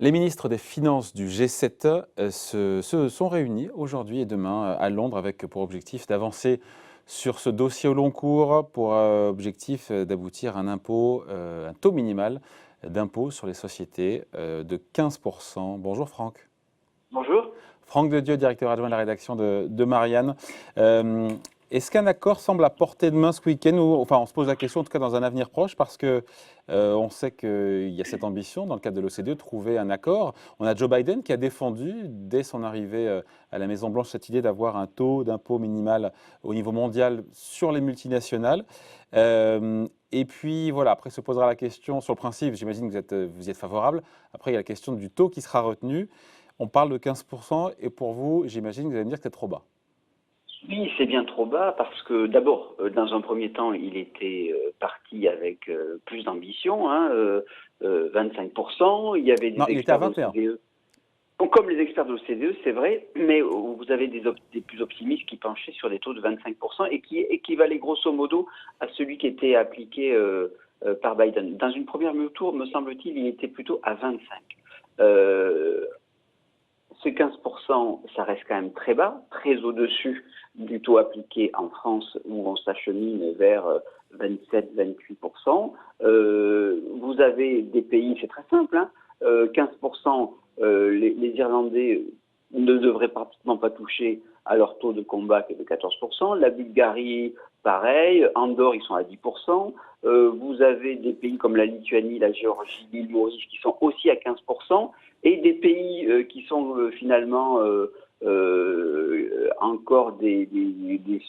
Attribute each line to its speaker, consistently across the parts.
Speaker 1: Les ministres des Finances du G7 se sont réunis aujourd'hui et demain à Londres avec pour objectif d'avancer sur ce dossier au long cours, pour objectif d'aboutir à un impôt, un taux minimal d'impôt sur les sociétés de 15%. Bonjour Franck.
Speaker 2: Bonjour.
Speaker 1: Franck Dedieu, directeur adjoint de la rédaction de Marianne. Est-ce qu'un accord semble à portée de main ce week-end enfin, on se pose la question, en tout cas dans un avenir proche, parce que on sait qu'il y a cette ambition, dans le cadre de l'OCDE, de trouver un accord. On a Joe Biden qui a défendu, dès son arrivée à la Maison-Blanche, cette idée d'avoir un taux d'impôt minimal au niveau mondial sur les multinationales. Et puis, voilà, après se posera la question, sur le principe, j'imagine que vous y êtes favorable. Après, il y a la question du taux qui sera retenu. On parle de 15% et pour vous, j'imagine que vous allez me dire que c'est trop bas.
Speaker 2: Oui, c'est bien trop bas parce que d'abord, dans un premier temps, il était parti avec plus d'ambition, 25%. Il y avait
Speaker 1: Non,
Speaker 2: des
Speaker 1: il était à
Speaker 2: experts de
Speaker 1: 21.
Speaker 2: l'OCDE. Comme les experts de l'OCDE, c'est vrai, mais vous avez des plus optimistes qui penchaient sur des taux de 25% et qui équivalaient grosso modo à celui qui était appliqué par Biden. Dans une première mesure, me semble-t-il, il était plutôt à 25%. Ce 15%, ça reste quand même très bas, très au-dessus du taux appliqué en France où on s'achemine vers 27-28%. Vous avez des pays, c'est très simple, 15%, les Irlandais ne devraient pratiquement pas toucher à leur taux de combat qui est de 14%. La Bulgarie, pareil. Andorre, ils sont à 10%. Vous avez des pays comme la Lituanie, la Géorgie, l'île Maurice qui sont aussi à 15%. Et des pays qui sont finalement encore des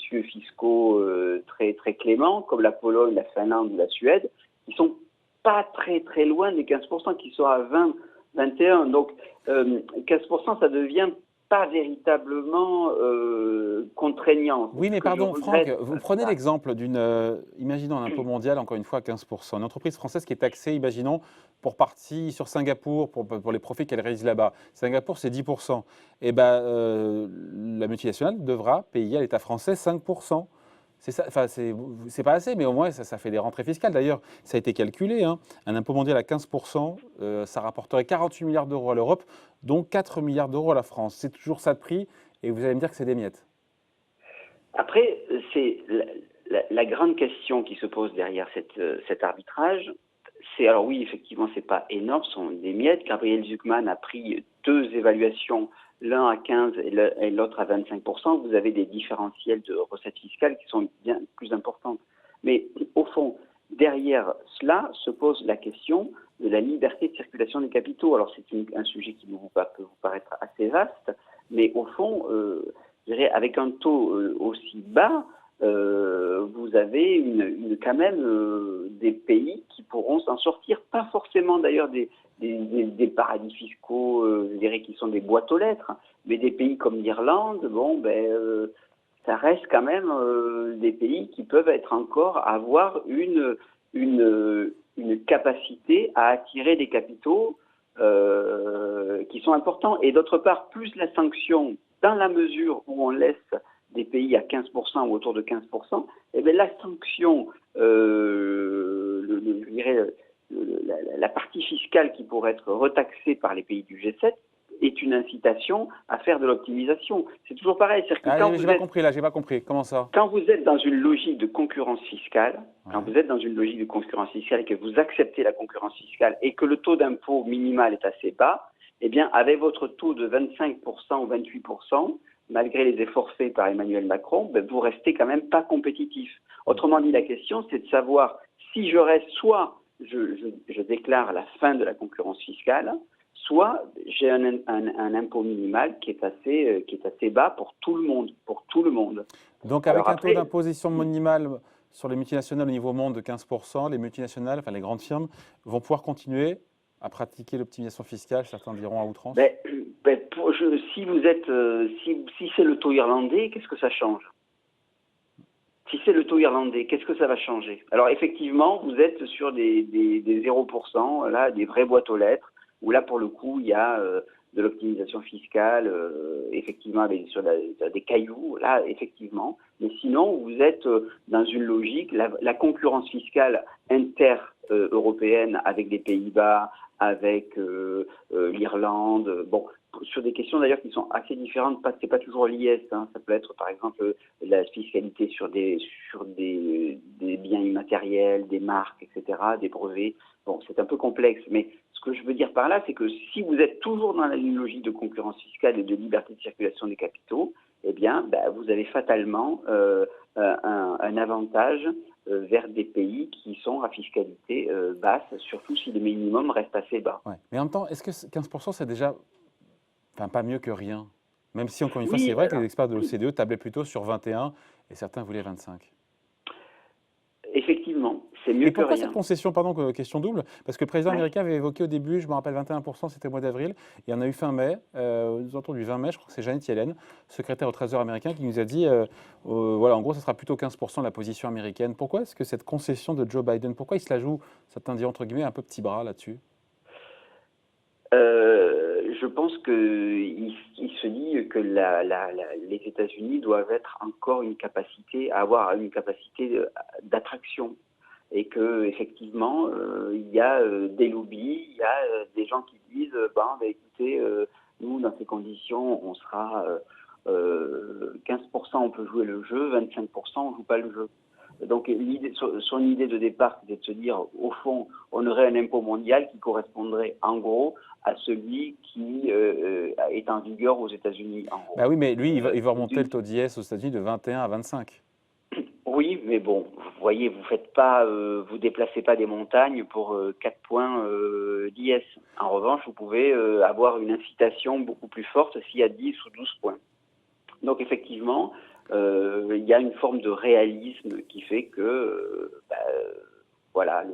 Speaker 2: cieux fiscaux très, très cléments, comme la Pologne, la Finlande ou la Suède, qui sont pas très très loin des 15%, qui sont à 20, 21. Donc 15%, ça devient pas véritablement contraignant.
Speaker 1: Oui, mais
Speaker 2: Ce que je
Speaker 1: pardon, Franck,
Speaker 2: regrette.
Speaker 1: vous prenez l'exemple d'une, imaginons un impôt mondial, encore une fois, à 15%. Une entreprise française qui est taxée, imaginons, pour partie sur Singapour, pour les profits qu'elle réalise là-bas. Singapour, c'est 10%. Et ben, la multinationale devra payer à l'État français 5%. C'est ça, enfin, c'est pas assez, mais au moins, ça fait des rentrées fiscales. D'ailleurs, ça a été calculé, hein. Un impôt mondial à 15%, ça rapporterait 48 milliards d'euros à l'Europe, dont 4 milliards d'euros à la France. C'est toujours ça de prix, et vous allez me dire que c'est des miettes.
Speaker 2: Après, c'est la grande question qui se pose derrière cet arbitrage. C'est, alors oui, effectivement, c'est pas énorme, ce sont des miettes. Gabriel Zucman a pris deux évaluations, l'un à 15 et l'autre à 25%. Vous avez des différentiels de recettes fiscales qui sont bien plus importantes. Mais au fond, derrière cela se pose la question de la liberté de circulation des capitaux. Alors c'est un sujet qui peut vous paraître assez vaste, mais au fond, je dirais, avec un taux aussi bas, vous avez quand même des pays qui pourront s'en sortir, pas forcément d'ailleurs des paradis fiscaux, je dirais, qui sont des boîtes aux lettres, mais des pays comme l'Irlande, bon, ça reste quand même des pays qui peuvent être encore avoir une capacité à attirer des capitaux qui sont importants. Et d'autre part, plus la sanction, dans la mesure où on laisse des pays à 15% ou autour de 15%, eh bien la sanction, je dirais, la partie fiscale qui pourrait être retaxée par les pays du G7 est une incitation à faire de l'optimisation. C'est toujours pareil. C'est-à-dire que
Speaker 1: Ah, j'ai pas compris là, j'ai pas compris. Comment ça?
Speaker 2: quand vous êtes dans une logique de concurrence fiscale,
Speaker 1: Ouais.
Speaker 2: quand vous êtes dans une logique de concurrence fiscale et que vous acceptez la concurrence fiscale et que le taux d'impôt minimal est assez bas, eh bien, avec votre taux de 25% ou 28%, malgré les efforts faits par Emmanuel Macron, vous restez quand même pas compétitif. Autrement dit, la question, c'est de savoir si je reste, soit je déclare la fin de la concurrence fiscale, soit j'ai un impôt minimal qui est assez bas pour tout le monde,
Speaker 1: Donc avec
Speaker 2: Alors
Speaker 1: un taux
Speaker 2: après,
Speaker 1: d'imposition minimal sur les multinationales au niveau monde de 15%, les multinationales, enfin les grandes firmes, vont pouvoir continuer à pratiquer l'optimisation fiscale, certains diront à outrance.
Speaker 2: si vous êtes, si c'est le taux irlandais, qu'est-ce que ça change? Si c'est le taux irlandais, qu'est-ce que ça va changer? Alors effectivement, vous êtes sur des 0%, là, des vraies boîtes aux lettres, où là, pour le coup, il y a de l'optimisation fiscale, effectivement, sur des cailloux, là, effectivement. Mais sinon, vous êtes dans une logique, la concurrence fiscale inter-européenne avec les Pays-Bas, avec l'Irlande. Bon, sur des questions d'ailleurs qui sont assez différentes, c'est pas toujours l'IS. Hein. Ça peut être par exemple la fiscalité sur des biens immatériels, des marques, etc., des brevets. Bon, c'est un peu complexe, mais ce que je veux dire par là, c'est que si vous êtes toujours dans une logique de concurrence fiscale et de liberté de circulation des capitaux, eh bien, vous avez fatalement un avantage vers des pays qui sont à fiscalité basse, surtout si le minimum reste assez bas.
Speaker 1: Ouais. Mais en même temps, est-ce que 15%, c'est déjà pas mieux que rien? Même si, encore une fois, c'est
Speaker 2: Oui,
Speaker 1: vrai que
Speaker 2: alors,
Speaker 1: les experts de l'OCDE tablaient plutôt sur 21 et certains voulaient 25.
Speaker 2: effectivement, c'est mieux
Speaker 1: Et
Speaker 2: que
Speaker 1: pourquoi cette
Speaker 2: rien.
Speaker 1: concession, pardon, question double? Parce que le président
Speaker 2: Ouais.
Speaker 1: américain avait évoqué au début, je me rappelle 21%, c'était au mois d'avril, et on a eu fin mai, aux alentours du 20 mai, je crois que c'est Janet Yellen, secrétaire au Trésor américain, qui nous a dit, voilà, en gros, ça sera plutôt 15% de la position américaine. Pourquoi est-ce que cette concession de Joe Biden, pourquoi il se la joue, certains disent entre guillemets, un peu petit bras là-dessus?
Speaker 2: Je pense qu'il se dit que les États-Unis doivent être encore avoir une capacité d'attraction, et que effectivement il y a des lobbies, il y a des gens qui disent écoutez, nous dans ces conditions on sera 15% on peut jouer le jeu, 25% on joue pas le jeu. Donc son idée de départ, c'était de se dire, au fond, on aurait un impôt mondial qui correspondrait en gros à celui qui est en vigueur aux États-Unis, en gros.
Speaker 1: Bah oui, mais lui, il va remonter le taux d'IS aux États-Unis de 21 à 25.
Speaker 2: Oui, mais bon, vous voyez, vous déplacez pas des montagnes pour 4 points d'IS. En revanche, vous pouvez avoir une incitation beaucoup plus forte s'il y a 10 ou 12 points. Donc effectivement, il y a une forme de réalisme qui fait que, voilà, à un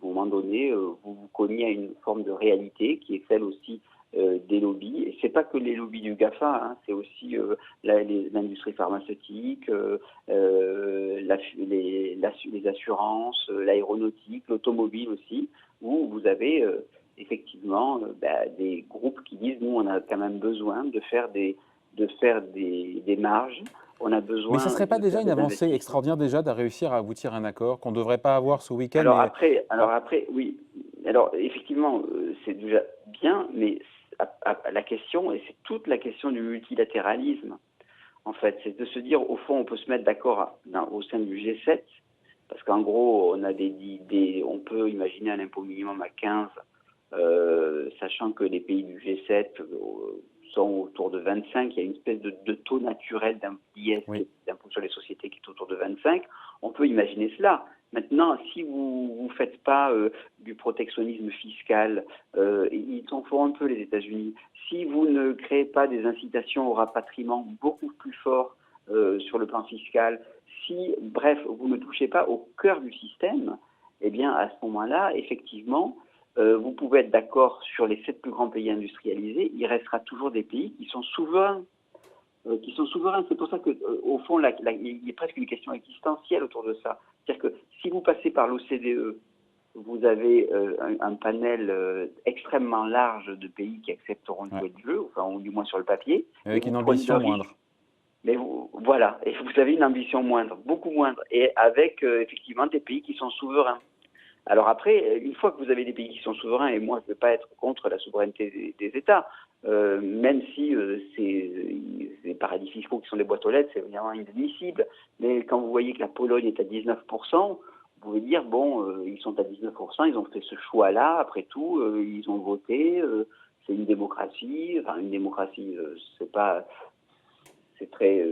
Speaker 2: moment donné, vous vous cognez à une forme de réalité qui est celle aussi des lobbies. Et c'est pas que les lobbies du GAFA, hein, c'est aussi l'industrie pharmaceutique, les assurances, l'aéronautique, l'automobile aussi, où vous avez effectivement des groupes qui disent, nous, on a quand même besoin de faire des marges. On a
Speaker 1: Mais ça
Speaker 2: besoin
Speaker 1: serait pas
Speaker 2: de
Speaker 1: déjà
Speaker 2: faire
Speaker 1: une
Speaker 2: des
Speaker 1: avancée
Speaker 2: investissements.
Speaker 1: extraordinaire déjà de réussir à aboutir à un accord qu'on ne devrait pas avoir ce week-end, mais
Speaker 2: Alors après, oui. Alors effectivement, c'est déjà bien, mais la question, et c'est toute la question du multilatéralisme, en fait, c'est de se dire, au fond, on peut se mettre d'accord au sein du G7, parce qu'en gros, on peut imaginer un impôt minimum à 15, sachant que les pays du G7 sont autour de 25. Il y a une espèce de taux naturel d'IS,
Speaker 1: oui.
Speaker 2: d'impôt sur les sociétés, qui est autour de 25. On peut imaginer cela. Maintenant, si vous ne faites pas du protectionnisme fiscal, ils s'en font un peu les États-Unis. Si vous ne créez pas des incitations au rapatriement beaucoup plus forts sur le plan fiscal, bref, vous ne touchez pas au cœur du système, eh bien, à ce moment-là, effectivement, vous pouvez être d'accord sur les 7 plus grands pays industrialisés, il restera toujours des pays qui sont souverains. C'est pour ça qu'au fond, il y a presque une question existentielle autour de ça. C'est-à-dire que si vous passez par l'OCDE, vous avez un panel extrêmement large de pays qui accepteront de jouer le jeu, enfin, ou du moins sur le papier.
Speaker 1: Avec
Speaker 2: Et
Speaker 1: une
Speaker 2: vous prenez
Speaker 1: ambition
Speaker 2: le risque.
Speaker 1: moindre.
Speaker 2: Mais voilà, et vous avez une ambition moindre, beaucoup moindre, et avec effectivement des pays qui sont souverains. Alors après, une fois que vous avez des pays qui sont souverains, et moi je ne veux pas être contre la souveraineté des États, même si ces paradis fiscaux qui sont des boîtes aux lettres, c'est évidemment inadmissible, mais quand vous voyez que la Pologne est à 19%, vous pouvez dire, ils sont à 19%, ils ont fait ce choix-là, après tout, ils ont voté, c'est une démocratie, c'est pas... C'est très,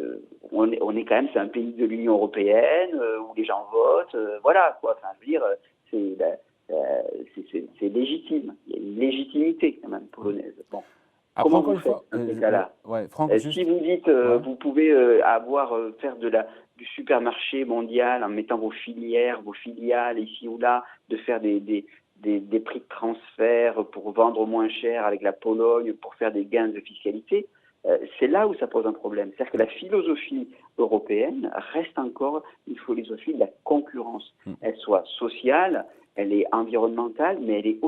Speaker 2: on est quand même, c'est un pays de l'Union européenne où les gens votent, voilà quoi. Enfin, je veux dire, c'est légitime. Il y a une légitimité quand même polonaise. Bon,
Speaker 1: Après,
Speaker 2: comment
Speaker 1: encore
Speaker 2: vous
Speaker 1: une
Speaker 2: faites
Speaker 1: fois,
Speaker 2: dans ces cas-là?
Speaker 1: ouais, Franck,
Speaker 2: Si
Speaker 1: juste,
Speaker 2: vous dites,
Speaker 1: ouais.
Speaker 2: vous pouvez faire du supermarché mondial en mettant vos filiales ici ou là, de faire des prix de transfert pour vendre moins cher avec la Pologne, pour faire des gains de fiscalité. C'est là où ça pose un problème. C'est-à-dire que la philosophie européenne reste encore une philosophie de la concurrence. Elle soit sociale, elle est environnementale, mais elle est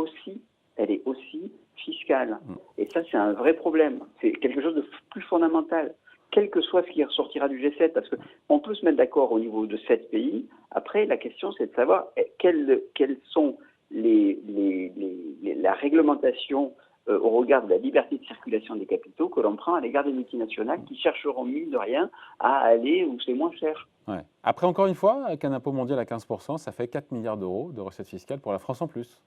Speaker 2: aussi fiscale. Et ça, c'est un vrai problème. C'est quelque chose de plus fondamental, quel que soit ce qui ressortira du G7, parce qu'on peut se mettre d'accord au niveau de 7 pays. Après, la question, c'est de savoir quelles sont la réglementation au regard de la liberté de circulation des capitaux que l'on prend à l'égard des multinationales qui chercheront, mine de rien, à aller où c'est moins cher.
Speaker 1: Ouais. Après, encore une fois, avec un impôt mondial à 15%, ça fait 4 milliards d'euros de recettes fiscales pour la France en plus.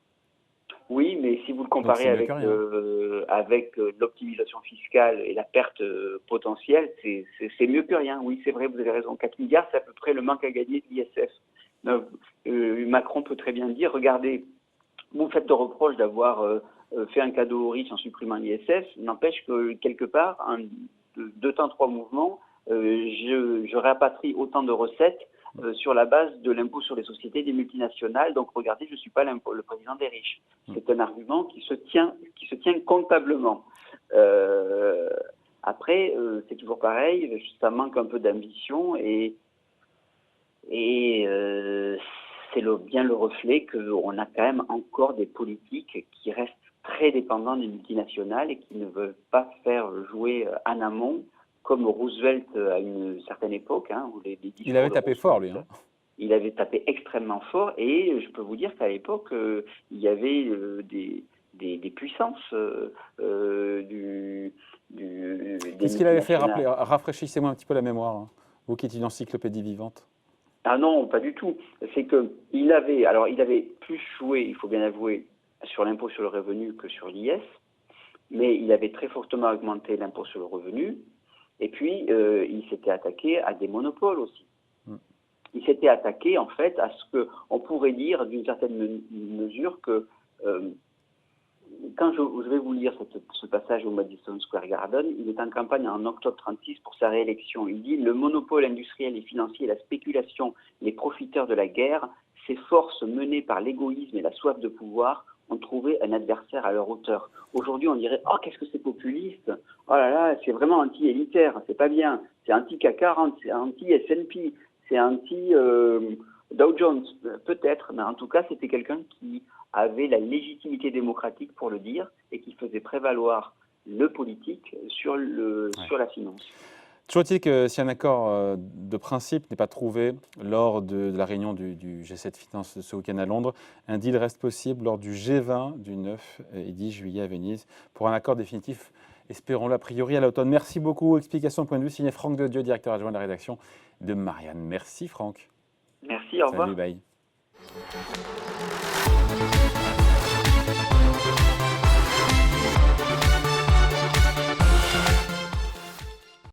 Speaker 2: Oui, mais si vous le
Speaker 1: Donc
Speaker 2: comparez
Speaker 1: c'est mieux que rien.
Speaker 2: avec l'optimisation fiscale et la perte potentielle, c'est mieux que rien. Oui, c'est vrai, vous avez raison. 4 milliards, c'est à peu près le manque à gagner de l'ISF. Macron peut très bien dire, regardez, vous me faites de reproche d'avoir fait un cadeau aux riches en supprimant l'ISF, n'empêche que quelque part, deux temps, trois mouvements, je répatrie autant de recettes sur la base de l'impôt sur les sociétés des multinationales. Donc regardez, je ne suis pas le président des riches. C'est un argument qui se tient comptablement. Après, c'est toujours pareil, ça manque un peu d'ambition et c'est bien le reflet qu'on a quand même encore des politiques qui restent très dépendants des multinationales et qui ne veulent pas faire jouer en amont, comme Roosevelt à une certaine époque. Où les
Speaker 1: Il avait tapé fort, lui.
Speaker 2: Il avait tapé extrêmement fort et je peux vous dire qu'à l'époque, il y avait des puissances des
Speaker 1: Qu'est-ce qu'il avait fait? Rafraîchissez-moi un petit peu la mémoire, vous qui êtes une encyclopédie vivante.
Speaker 2: Ah non, pas du tout. C'est qu'il avait plus joué, il faut bien avouer, sur l'impôt sur le revenu que sur l'IS, mais il avait très fortement augmenté l'impôt sur le revenu, et puis il s'était attaqué à des monopoles aussi. Il s'était attaqué en fait à ce qu'on pourrait dire d'une certaine mesure que quand je vais vous lire ce passage au Madison Square Garden, il est en campagne en octobre 1936 pour sa réélection. Il dit « Le monopole industriel et financier, la spéculation, les profiteurs de la guerre, ces forces menées par l'égoïsme et la soif de pouvoir ont trouvé un adversaire à leur hauteur. Aujourd'hui, on dirait « Oh, qu'est-ce que c'est populiste! Oh là là, c'est vraiment anti-élitaire, c'est pas bien. C'est anti-CAC 40, c'est anti-S&P, c'est anti-Dow Jones. » Peut-être, mais en tout cas, c'était quelqu'un qui avait la légitimité démocratique pour le dire et qui faisait prévaloir le politique sur la finance.
Speaker 1: Toujours est-il que si un accord de principe n'est pas trouvé lors de la réunion du G7 Finance ce week-end à Londres, un deal reste possible lors du G20 du 9 et 10 juillet à Venise pour un accord définitif, espérons-le a priori à l'automne. Merci beaucoup. Explication de point de vue signé Franck Dedieu, directeur adjoint de la rédaction de Marianne. Merci Franck.
Speaker 2: Merci, au revoir.
Speaker 1: Salut, bye.